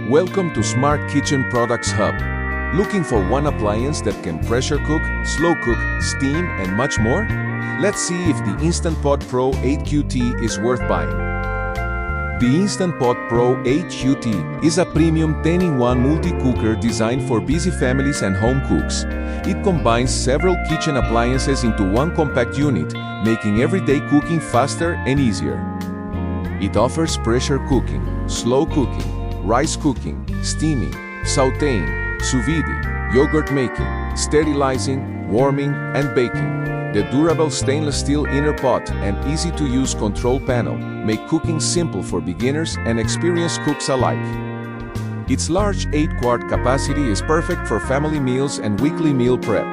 Welcome to Smart Kitchen Products Hub. Looking for one appliance that can pressure cook, slow cook, steam, and much more? Let's see if the Instant Pot Pro 8QT is worth buying. The Instant Pot Pro 8QT is a premium 10-in-1 multi-cooker designed for busy families and home cooks. It combines several kitchen appliances into one compact unit, making everyday cooking faster and easier. It offers pressure cooking, slow cooking, rice cooking, steaming, sautéing, sous vide, yogurt making, sterilizing, warming, and baking. The durable stainless steel inner pot and easy-to-use control panel make cooking simple for beginners and experienced cooks alike. Its large 8-quart capacity is perfect for family meals and weekly meal prep.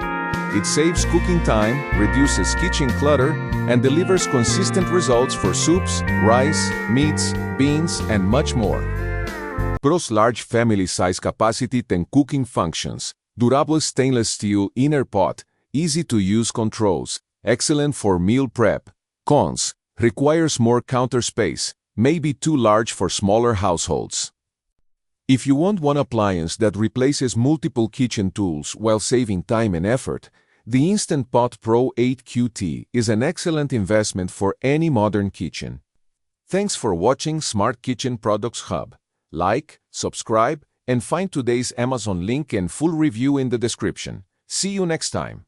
It saves cooking time, reduces kitchen clutter, and delivers consistent results for soups, rice, meats, beans, and much more. Pro's large family size capacity and cooking functions, durable stainless steel inner pot, easy-to-use controls, excellent for meal prep. Cons: requires more counter space, may be too large for smaller households. If you want one appliance that replaces multiple kitchen tools while saving time and effort, the Instant Pot Pro 8QT is an excellent investment for any modern kitchen. Thanks for watching Smart Kitchen Products Hub. Like, subscribe, and find today's Amazon link and full review in the description. See you next time.